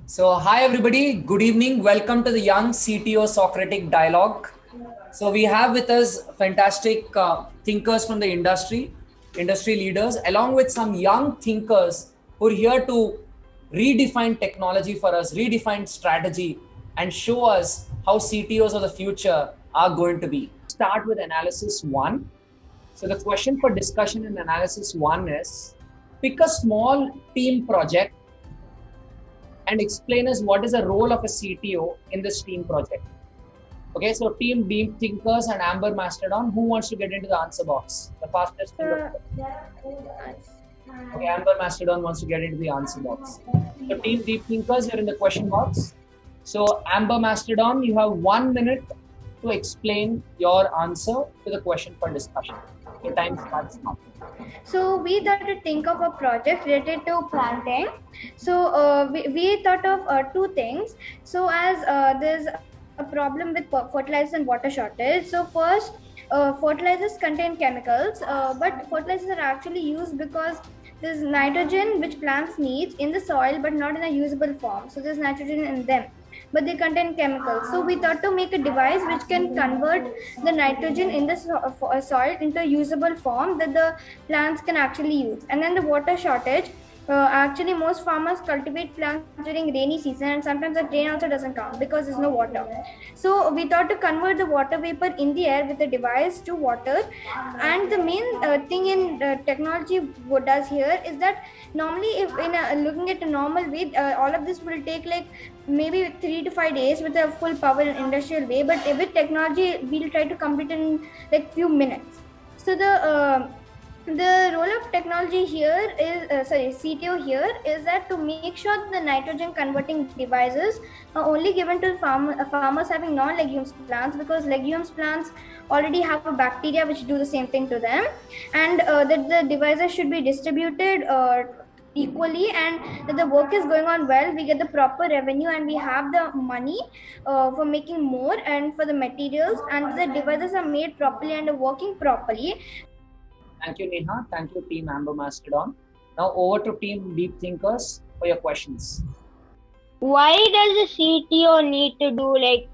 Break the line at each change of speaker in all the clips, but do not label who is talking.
So, hi everybody, good evening. Welcome to the Young CTO Socratic Dialogue. So, we have with us fantastic thinkers from the industry leaders, along with some young thinkers who are here to redefine technology for us, redefine strategy, and show us how CTOs of the future are going to be. Start with analysis one. So, the question for discussion in analysis one is pick a small team project and explain us what is the role of a CTO in this team project. Okay, so team Deep Thinkers and Amber Mastodon, who wants to get into the answer box? The fastest finger. Okay, Amber Mastodon wants to get into the answer box. So team Deep Thinkers, you're in the question box. So Amber Mastodon, you have 1 minute to explain your answer to the question for discussion. Your time starts now.
So we thought to think of a project related to planting. So we thought of two things. So as there's a problem with fertilizers and water shortage. So first, fertilizers contain chemicals, but fertilizers are actually used because there's nitrogen which plants needs in the soil, but not in a usable form. So there's nitrogen in them, but they contain chemicals. So we thought to make a device which can convert the nitrogen in the soil into a usable form that the plants can actually use. And then the water shortage, actually most farmers cultivate plants during rainy season, and sometimes the rain also doesn't come because there's no water. So we thought to convert the water vapor in the air with a device to water. And the main thing in technology what does here is that normally if looking at a normal way, all of this will take like maybe 3 to 5 days with a full power and industrial way, but with technology we'll try to complete in like few minutes. So the role of technology here is CTO here is that to make sure the nitrogen converting devices are only given to farmers having non-legumes plants, because legumes plants already have a bacteria which do the same thing to them, and that the devices should be distributed equally, and that the work is going on well, we get the proper revenue and we have the money for making more and for the materials, and the devices are made properly and are working properly.
Thank you, Neha. Thank you, Team Amber Mastodon. Now over to Team Deep Thinkers for your questions.
Why does the CTO need to do like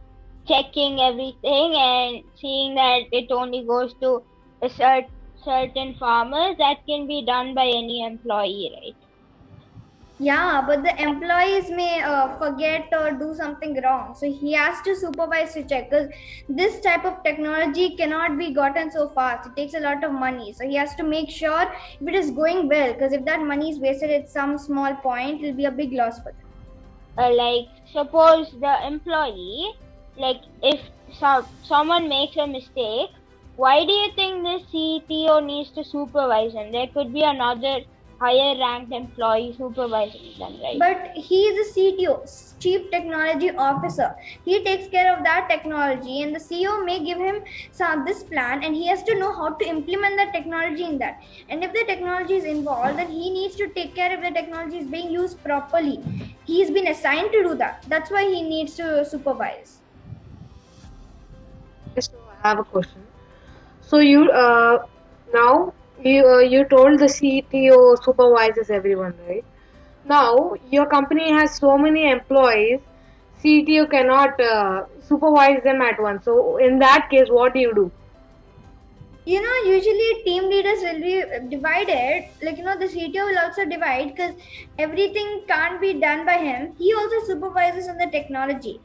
checking everything and seeing that it only goes to a certain farmers? That can be done by any employee, right?
Yeah, but the employees may forget or do something wrong. So he has to supervise to check, because this type of technology cannot be gotten so fast. It takes a lot of money. So he has to make sure if it is going well, because if that money is wasted at some small point, it will be a big loss for them.
Like suppose the employee, like if someone makes a mistake, why do you think the CTO needs to supervise him? There could be another higher ranked employee supervising them, right?
But he is a CTO, Chief Technology Officer. He takes care of that technology, and the CEO may give him this plan, and he has to know how to implement the technology in that. And if the technology is involved, then he needs to take care if the technology is being used properly. He's been assigned to do that. That's why he needs to supervise.
So I have a question. So you now you told the CTO supervises everyone, right? Now your company has so many employees, CTO cannot supervise them at once. So in that case, what do you do?
Usually team leaders will be divided. Like, the CTO will also divide, because everything can't be done by him. He also supervises on the technology.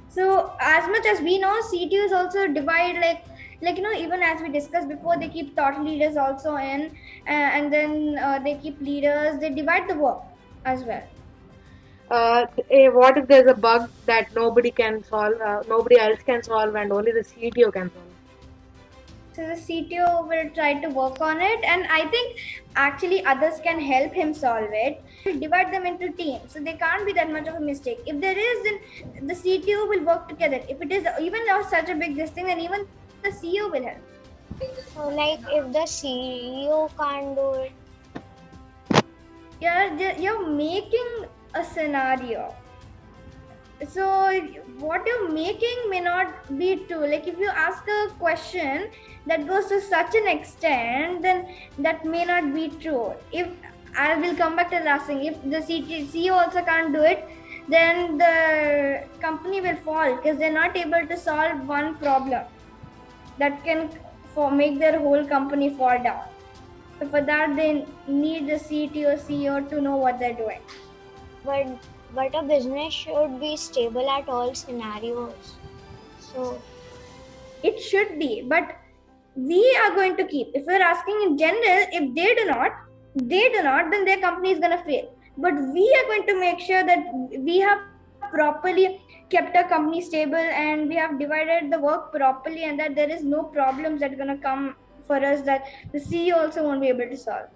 So as much as we know, CTOs also divide, even as we discussed before, they keep thought leaders also in, and then they keep leaders. They divide the work as well.
What if there's a bug that nobody can solve, nobody else can solve, and only the CTO can solve?
So the CTO will try to work on it, and I think actually others can help him solve it. We'll divide them into teams, so they can't be that much of a mistake. If there is, then the CTO will work together. If it is even not such a big thing, then even the CEO will help.
So, like if the CEO can't do it,
you're making a scenario. So what you're making may not be true. Like if you ask a question that goes to such an extent, then that may not be true. If I will come back to the last thing, if the CEO also can't do it, then the company will fall because they're not able to solve one problem that can make their whole company fall down. So for that, they need the CTO, CEO to know what they're doing.
But a business should be stable at all scenarios. So
It should be, but we are going to keep. If we're asking in general, if they do not, then their company is going to fail. But we are going to make sure that we have properly kept our company stable and we have divided the work properly, and that there is no problems that are going to come for us that the CEO also won't be able to solve.